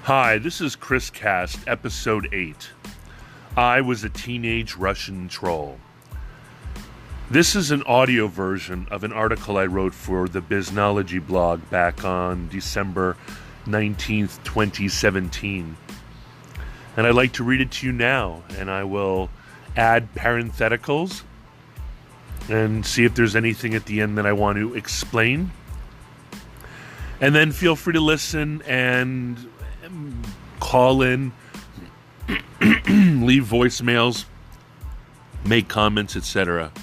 Hi, this is ChrisCast, Episode 8. I was a teenage Russian troll. This is an audio version of an article I wrote for the Biznology blog back on December 19th, 2017. And I'd like to read it to you now, and I will add parentheticals and see if there's anything at the end that I want to explain. And then feel free to listen and call in, leave voicemails, make comments, etc.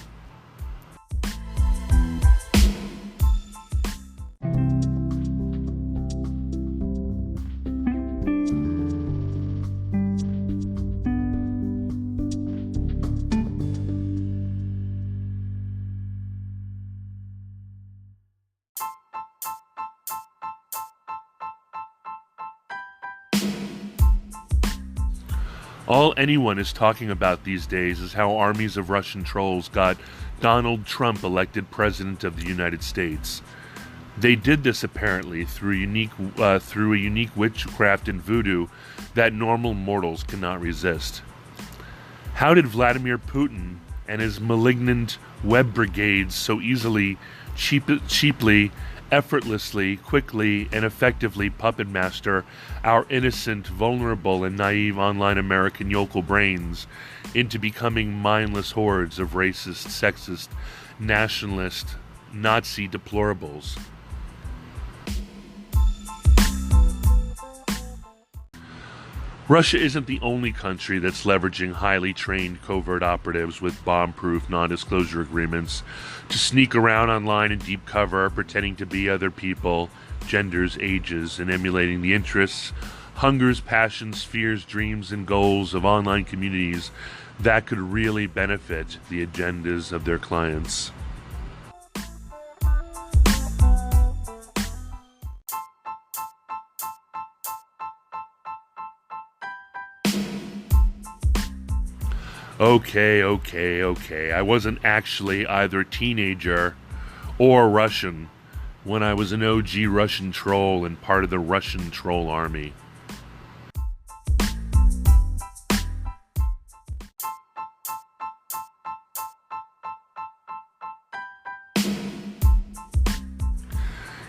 All anyone is talking about these days is how armies of Russian trolls got Donald Trump elected president of the United States. They did this apparently through a unique witchcraft and voodoo that normal mortals cannot resist. How did Vladimir Putin and his malignant web-brigades so easily, cheaply, effortlessly, quickly, and effectively puppet master our innocent, vulnerable, and naive online American yokel brains into becoming mindless hordes of racist, sexist, nationalist, Nazi deplorables? Russia isn't the only country that's leveraging highly trained covert operatives with bomb-proof non-disclosure agreements to sneak around online in deep cover, pretending to be other people, genders, ages, and emulating the interests, hungers, passions, fears, dreams, and goals of online communities that could really benefit the agendas of their clients. Okay. I wasn't actually either a teenager or Russian when I was an OG Russian troll and part of the Russian troll army.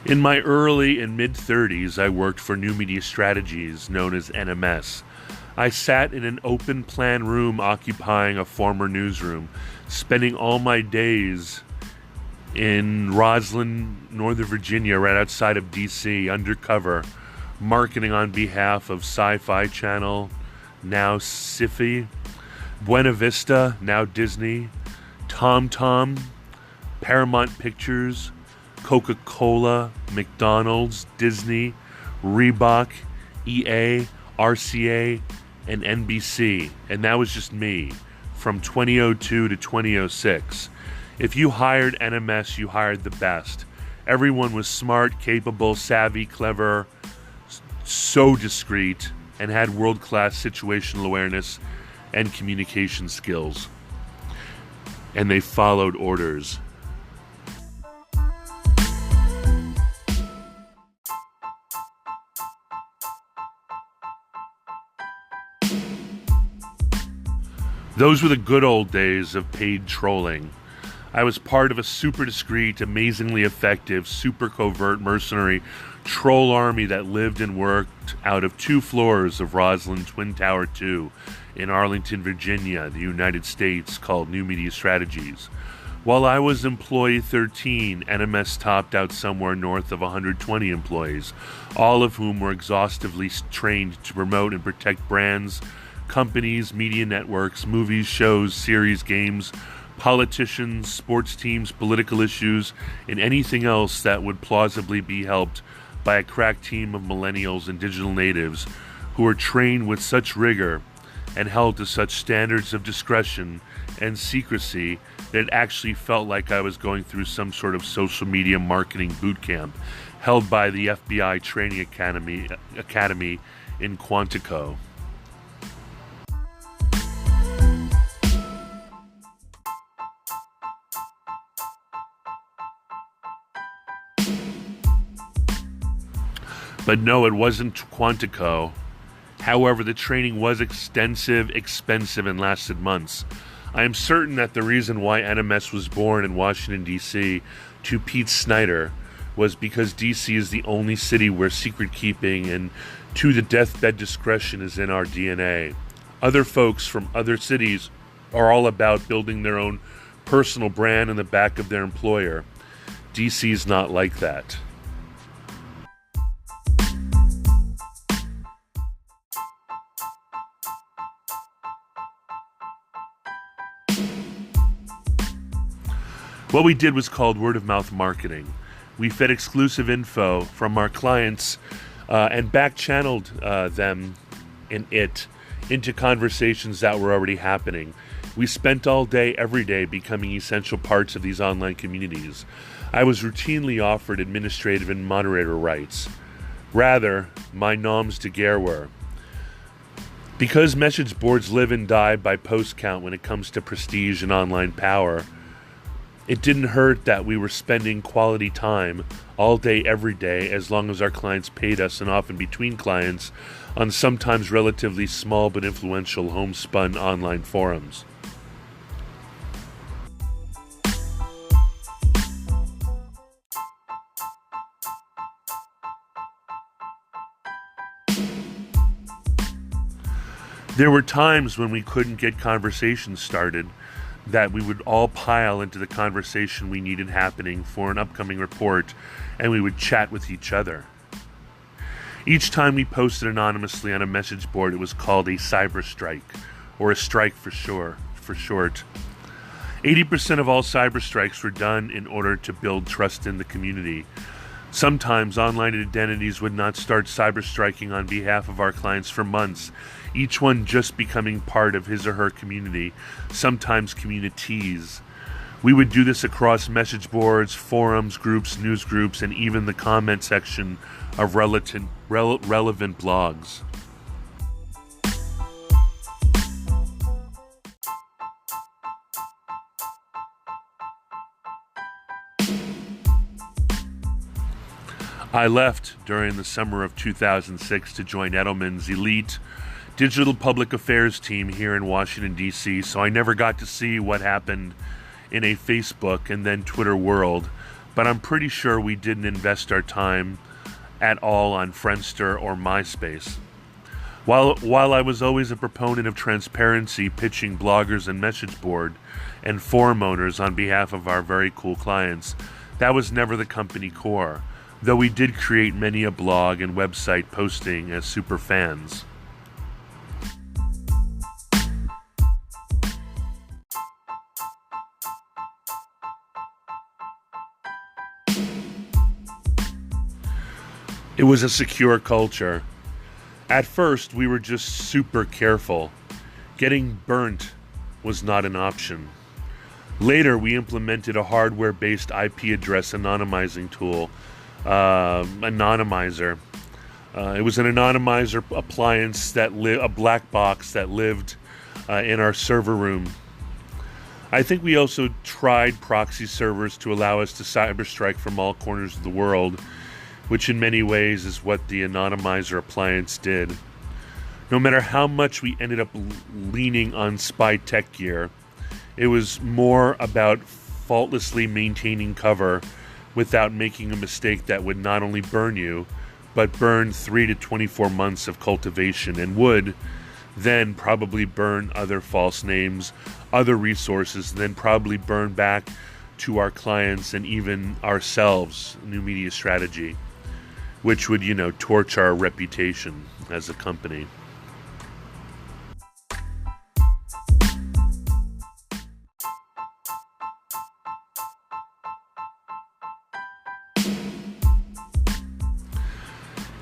In my early and mid-30s, I worked for New Media Strategies, known as NMS. I sat in an open-plan room occupying a former newsroom, spending all my days in Roslyn, Northern Virginia, right outside of D.C., undercover, marketing on behalf of Sci-Fi Channel, now Sci-Fi, Buena Vista, now Disney, TomTom, Paramount Pictures, Coca-Cola, McDonald's, Disney, Reebok, EA, RCA, and NBC, and that was just me, from 2002 to 2006. If you hired NMS, you hired the best. Everyone was smart, capable, savvy, clever, so discreet, and had world-class situational awareness and communication skills. And they followed orders. Those were the good old days of paid trolling. I was part of a super discreet, amazingly effective, super covert mercenary troll army that lived and worked out of 2 floors of Roslyn Twin Tower 2 in Arlington, Virginia, the United States, called New Media Strategies. While I was employee 13, NMS topped out somewhere north of 120 employees, all of whom were exhaustively trained to promote and protect brands, companies, media networks, movies, shows, series, games, politicians, sports teams, political issues, and anything else that would plausibly be helped by a crack team of millennials and digital natives who are trained with such rigor and held to such standards of discretion and secrecy that it actually felt like I was going through some sort of social media marketing boot camp held by the FBI Training Academy in Quantico. But no, it wasn't Quantico. However, the training was extensive, expensive, and lasted months. I am certain that the reason why NMS was born in Washington, D.C. to Pete Snyder was because D.C. is the only city where secret keeping and to the deathbed discretion is in our DNA. Other folks from other cities are all about building their own personal brand in the back of their employer. D.C. is not like that. What we did was called word-of-mouth marketing. We fed exclusive info from our clients and back-channeled them into conversations that were already happening. We spent all day, every day, becoming essential parts of these online communities. I was routinely offered administrative and moderator rights. Rather, my noms de guerre were. Because message boards live and die by post count when it comes to prestige and online power, it didn't hurt that we were spending quality time all day, every day, as long as our clients paid us, and often between clients, on sometimes relatively small but influential homespun online forums. There were times when we couldn't get conversations started, that we would all pile into the conversation we needed happening for an upcoming report, and we would chat with each other. Each time we posted anonymously on a message board, it was called a cyber strike, or a strike for short. 80% of all cyber strikes were done in order to build trust in the community. Sometimes online identities would not start cyber striking on behalf of our clients for months, each one just becoming part of his or her community, sometimes communities. We would do this across message boards, forums, groups, news groups, and even the comment section of relevant blogs. I left during the summer of 2006 to join Edelman's elite digital public affairs team here in Washington, D.C., so I never got to see what happened in a Facebook and then Twitter world, but I'm pretty sure we didn't invest our time at all on Friendster or MySpace. While I was always a proponent of transparency, pitching bloggers and message board and forum owners on behalf of our very cool clients, that was never the company core, though we did create many a blog and website posting as super fans. It was a secure culture. At first, we were just super careful. Getting burnt was not an option. Later, we implemented a hardware-based IP address anonymizing tool, Anonymizer. It was an anonymizer appliance a black box that lived in our server room. I think we also tried proxy servers to allow us to cyberstrike from all corners of the world, which in many ways is what the anonymizer appliance did. No matter how much we ended up leaning on spy tech gear, it was more about faultlessly maintaining cover without making a mistake that would not only burn you, but burn 3 to 24 months of cultivation, and would then probably burn other false names, other resources, and then probably burn back to our clients and even ourselves, new media strategy, which would, torch our reputation as a company.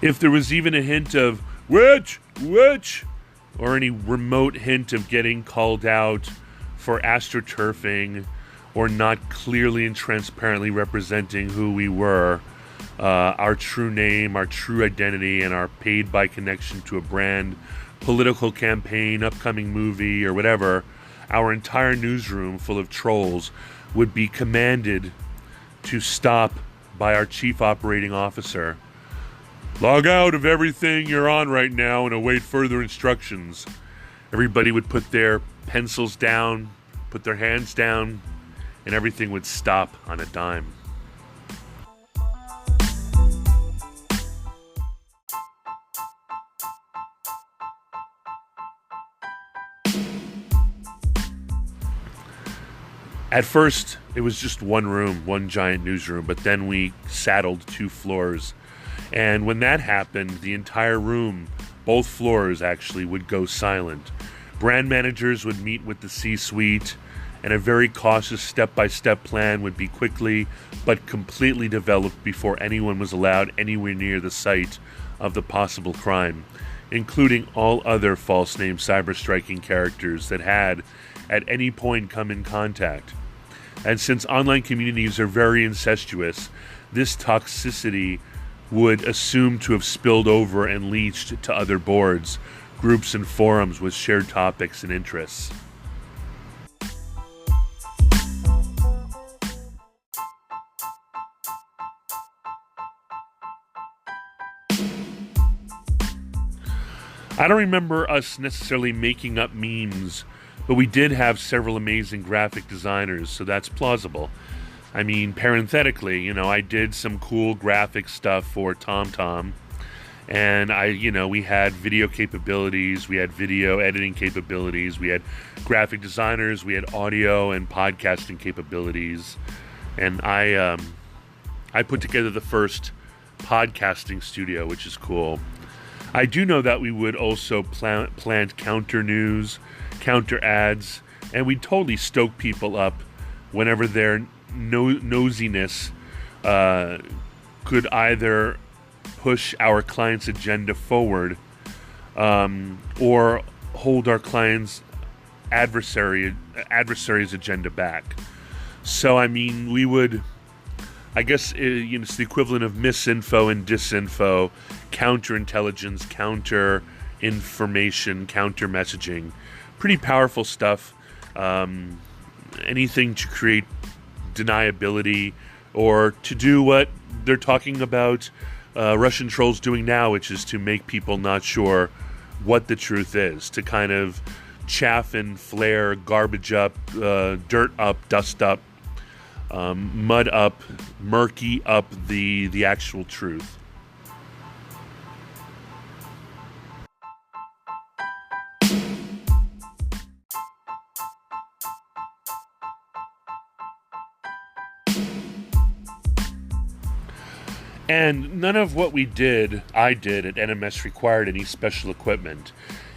If there was even a hint of witch, or any remote hint of getting called out for astroturfing or not clearly and transparently representing who we were, our true name, our true identity, and our paid by connection to a brand, political campaign, upcoming movie, or whatever, our entire newsroom full of trolls would be commanded to stop by our chief operating officer, Log out of everything you're on right now and await further instructions. Everybody would put their pencils down, put their hands down, and everything would stop on a dime. At first, it was just one room, one giant newsroom, but then we saddled 2 floors. And when that happened, the entire room, both floors actually, would go silent. Brand managers would meet with the C-suite, and a very cautious step-by-step plan would be quickly but completely developed before anyone was allowed anywhere near the site of the possible crime, including all other false-name cyber-striking characters that had, at any point, come in contact. And since online communities are very incestuous, this toxicity would assume to have spilled over and leached to other boards, groups, and forums with shared topics and interests. I don't remember us necessarily making up memes, but we did have several amazing graphic designers, so that's plausible. I mean, parenthetically, I did some cool graphic stuff for TomTom, and we had video capabilities, we had video editing capabilities, we had graphic designers, we had audio and podcasting capabilities, and I put together the first podcasting studio, which is cool. I do know that we would also plant counter news, counter ads, and we'd totally stoke people up whenever their nosiness could either push our client's agenda forward or hold our client's adversary's agenda back. So, I mean, we would, I guess, it's the equivalent of misinfo and disinfo, counterintelligence, counter-information, counter-messaging. Pretty powerful stuff. Anything to create deniability or to do what they're talking about Russian trolls doing now, which is to make people not sure what the truth is, to kind of chaff and flare, garbage up, dirt up, dust up, mud up, murky up the actual truth. And none of what I did at NMS required any special equipment.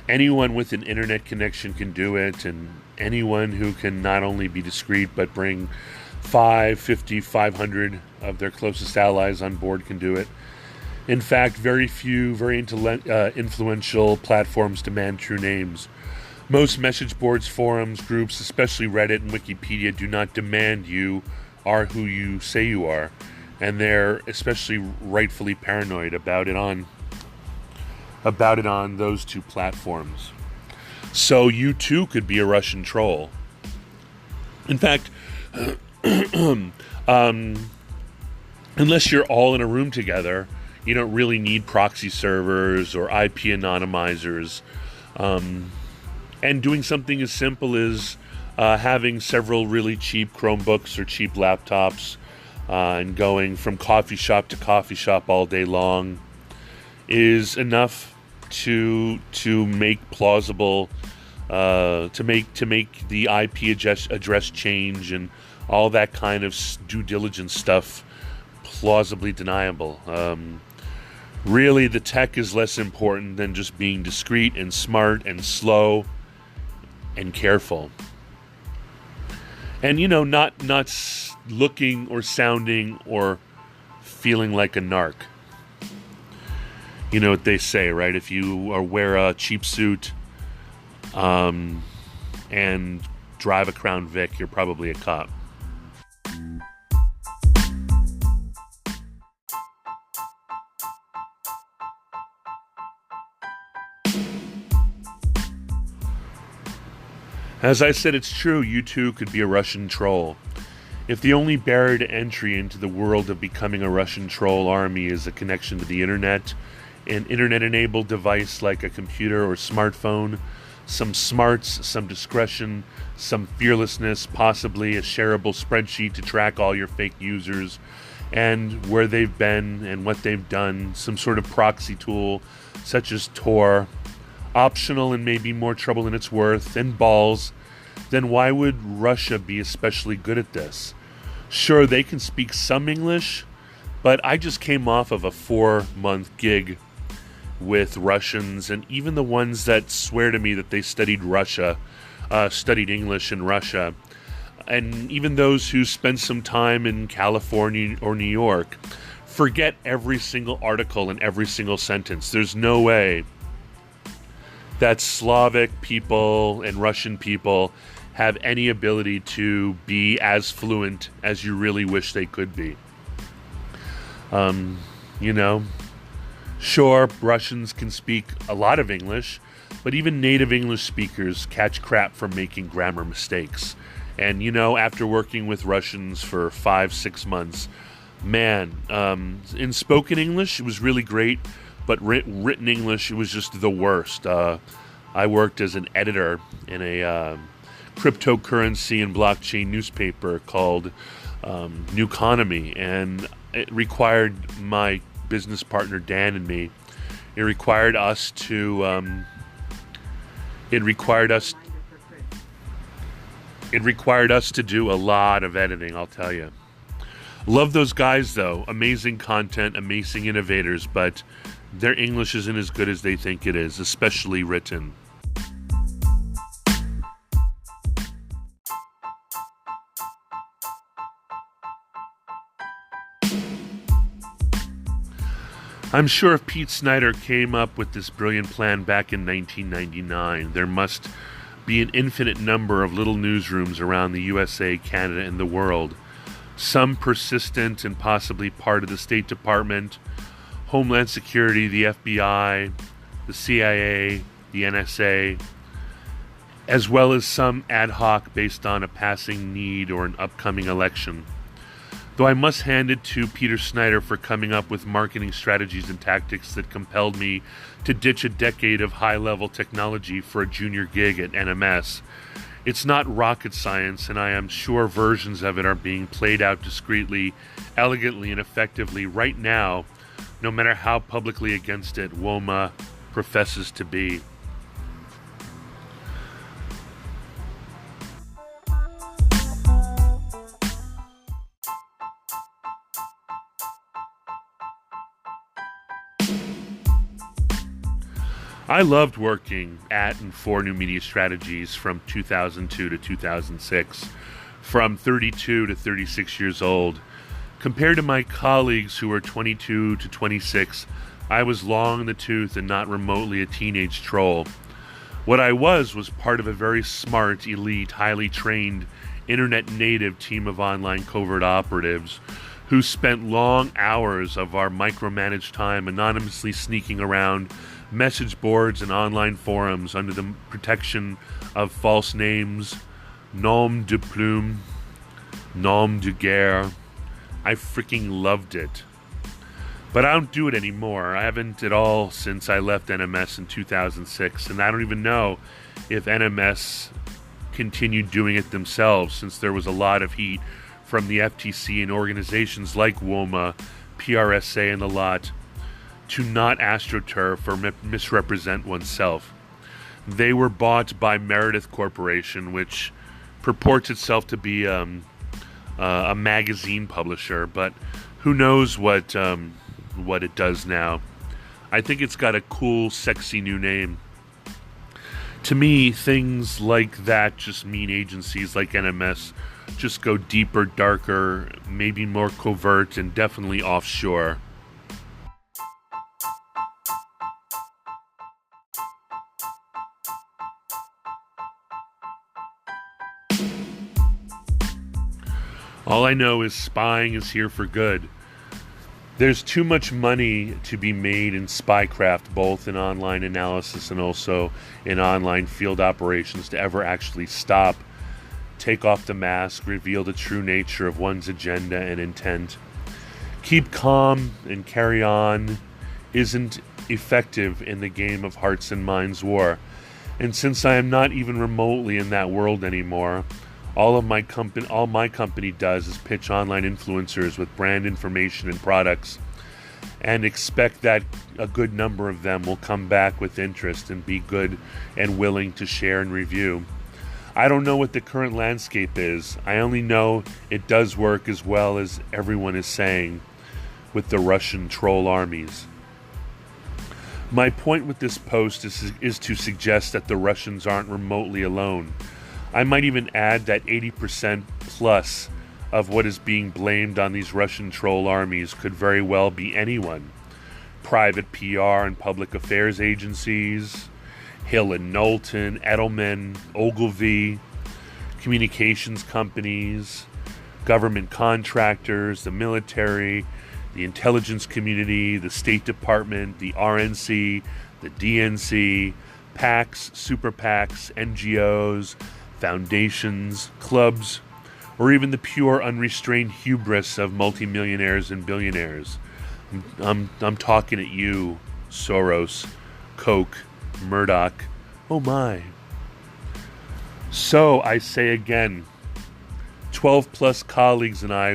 Anyone with an internet connection can do it, and anyone who can not only be discreet but bring 5, 50, 500 of their closest allies on board can do it. In fact, very few very influential platforms demand true names. Most message boards, forums, groups, especially Reddit and Wikipedia, do not demand you are who you say you are. And they're especially rightfully paranoid about it on those 2 platforms. So you too could be a Russian troll. In fact, unless you're all in a room together, you don't really need proxy servers or IP anonymizers. And doing something as simple as having several really cheap Chromebooks or cheap laptops, and going from coffee shop to coffee shop all day long is enough to make plausible, to make the IP address change and all that kind of due diligence stuff plausibly deniable. Really, the tech is less important than just being discreet and smart and slow and careful. And, not looking or sounding or feeling like a narc. You know what they say, right? If you wear a cheap suit and drive a Crown Vic, you're probably a cop. As I said, it's true, you too could be a Russian troll. If the only barrier to entry into the world of becoming a Russian troll army is a connection to the internet, an internet-enabled device like a computer or smartphone, some smarts, some discretion, some fearlessness, possibly a shareable spreadsheet to track all your fake users and where they've been and what they've done, some sort of proxy tool such as Tor, optional and maybe more trouble than it's worth, and balls, then why would Russia be especially good at this? Sure, they can speak some English, but I just came off of a 4-month gig with Russians, and even the ones that swear to me that they studied English in Russia, and even those who spent some time in California or New York, forget every single article and every single sentence. There's no way that Slavic people and Russian people have any ability to be as fluent as you really wish they could be. Sure, Russians can speak a lot of English, but even native English speakers catch crap for making grammar mistakes. And, after working with Russians for 5-6 months, man, in spoken English, it was really great, but written English, it was just the worst. I worked as an editor in a cryptocurrency and blockchain newspaper called New Economy, and it required my business partner Dan and me. It required us to do a lot of editing, I'll tell you. Love those guys though. Amazing content, amazing innovators, but their English isn't as good as they think it is, especially written. I'm sure if Pete Snyder came up with this brilliant plan back in 1999, there must be an infinite number of little newsrooms around the USA, Canada, and the world. Some persistent and possibly part of the State Department, Homeland Security, the FBI, the CIA, the NSA, as well as some ad hoc based on a passing need or an upcoming election. Though I must hand it to Peter Snyder for coming up with marketing strategies and tactics that compelled me to ditch a decade of high-level technology for a junior gig at NMS. It's not rocket science, and I am sure versions of it are being played out discreetly, elegantly, and effectively right now, no matter how publicly against it WOMA professes to be. I loved working at and for New Media Strategies from 2002 to 2006, from 32 to 36 years old. Compared to my colleagues who were 22 to 26, I was long in the tooth and not remotely a teenage troll. What I was part of a very smart, elite, highly trained, internet-native team of online covert operatives who spent long hours of our micromanaged time anonymously sneaking around message boards and online forums under the protection of false names, nom de plume, nom de guerre. I freaking loved it. But I don't do it anymore. I haven't at all since I left NMS in 2006, and I don't even know if NMS continued doing it themselves, since there was a lot of heat from the FTC and organizations like WOMA, PRSA, and the lot to not astroturf or misrepresent oneself. They were bought by Meredith Corporation, which purports itself to be a magazine publisher, but who knows what it does now. I think it's got a cool, sexy new name. To me, things like that just mean agencies like NMS just go deeper, darker, maybe more covert, and definitely offshore. All I know is spying is here for good. There's too much money to be made in spycraft, both in online analysis and also in online field operations, to ever actually stop take off the mask, reveal the true nature of one's agenda and intent. Keep calm and carry on isn't effective in the game of hearts and minds war. And since I am not even remotely in that world anymore, all my company does is pitch online influencers with brand information and products, and expect that a good number of them will come back with interest and be good and willing to share and review. I don't know what the current landscape is. I only know it does work as well as everyone is saying with the Russian troll armies. My point with this post is to suggest that the Russians aren't remotely alone. I might even add that 80% plus of what is being blamed on these Russian troll armies could very well be anyone. Private PR and public affairs agencies, Hill and Knowlton, Edelman, Ogilvy, communications companies, government contractors, the military, the intelligence community, the State Department, the RNC, the DNC, PACs, super PACs, NGOs, foundations, clubs, or even the pure unrestrained hubris of multimillionaires and billionaires. I'm talking at you, Soros, Koch, Murdoch. Oh my. So I say again, 12 plus colleagues and I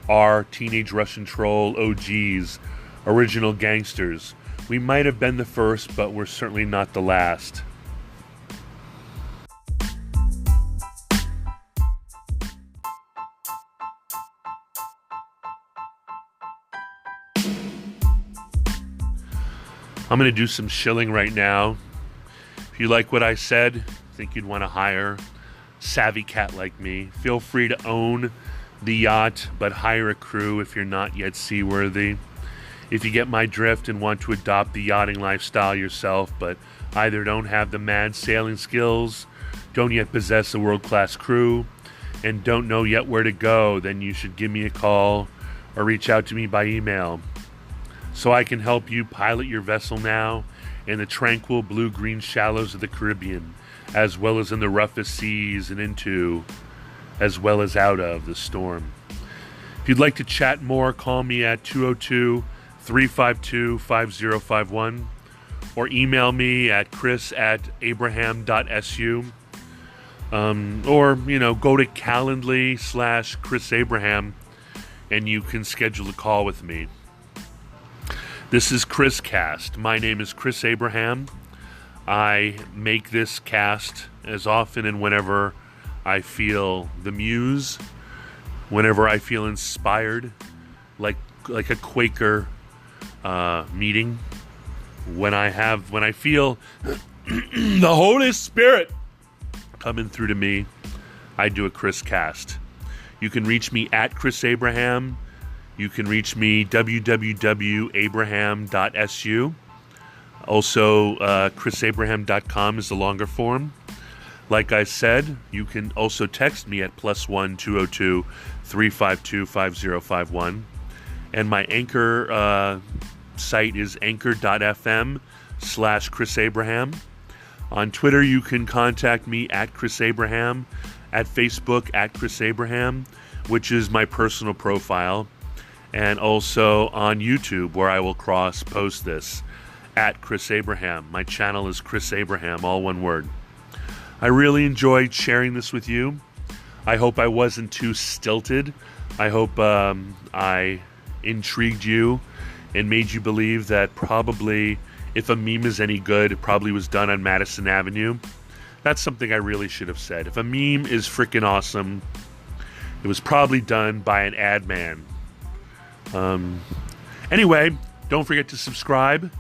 are teenage Russian troll OGs, original gangsters. We might have been the first, but we're certainly not the last. I'm going to do some shilling right now. If you like what I said, think you'd want to hire a savvy cat like me, feel free to own the yacht, but hire a crew if you're not yet seaworthy. If you get my drift and want to adopt the yachting lifestyle yourself, but either don't have the mad sailing skills, don't yet possess a world-class crew, and don't know yet where to go, then you should give me a call or reach out to me by email, so I can help you pilot your vessel now in the tranquil blue-green shallows of the Caribbean, as well as in the roughest seas and into, as well as out of, the storm. If you'd like to chat more, call me at 202-352-5051 or email me at chris@abraham.su, or, go to Calendly/ChrisAbraham and you can schedule a call with me. This is ChrisCast. My name is Chris Abraham. I make this cast as often and whenever I feel the muse, whenever I feel inspired, like a Quaker meeting, when I feel the Holy Spirit coming through to me, I do a ChrisCast. You can reach me at Chris Abraham. You can reach me www.abraham.su. Also, chrisabraham.com is the longer form. Like I said, you can also text me at +1 202 352 5051. And my Anchor site is anchor.fm/ChrisAbraham. On Twitter, you can contact me at Chris Abraham, at Facebook at Chris Abraham, which is my personal profile, and also on YouTube, where I will cross-post this, at Chris Abraham. My channel is Chris Abraham, all one word. I really enjoyed sharing this with you. I hope I wasn't too stilted. I hope I intrigued you and made you believe that probably, if a meme is any good, it probably was done on Madison Avenue. That's something I really should have said. If a meme is freaking awesome, it was probably done by an ad man. Anyway, don't forget to subscribe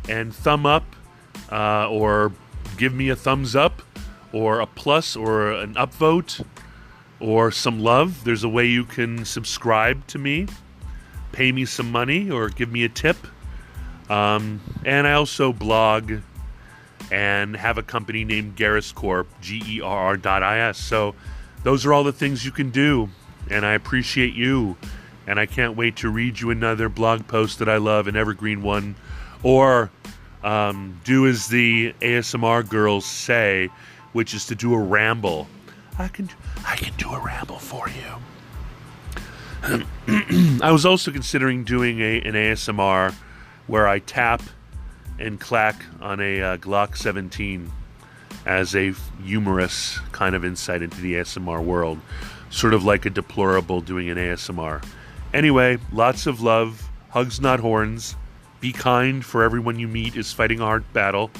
and thumb up, or give me a thumbs up or a plus or an upvote or some love. There's a way you can subscribe to me, pay me some money, or give me a tip. And I also blog and have a company named Garris Corp, GERR.is. So those are all the things you can do, and I appreciate you. And I can't wait to read you another blog post that I love, an evergreen one, or do as the ASMR girls say, which is to do a ramble. I can do a ramble for you. I was also considering doing an ASMR where I tap and clack on a Glock 17 as a humorous kind of insight into the ASMR world. Sort of like a deplorable doing an ASMR. Anyway, lots of love. Hugs, not horns. Be kind, for everyone you meet is fighting a hard battle.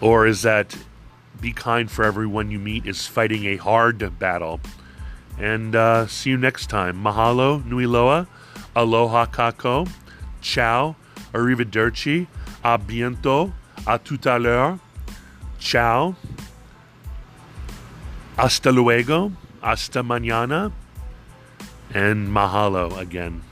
Or is that be kind, for everyone you meet is fighting a hard battle? And see you next time. Mahalo, nui loa, aloha kako, ciao, arrivederci, a bientôt, a tout à l'heure, ciao, hasta luego, hasta mañana, and mahalo again.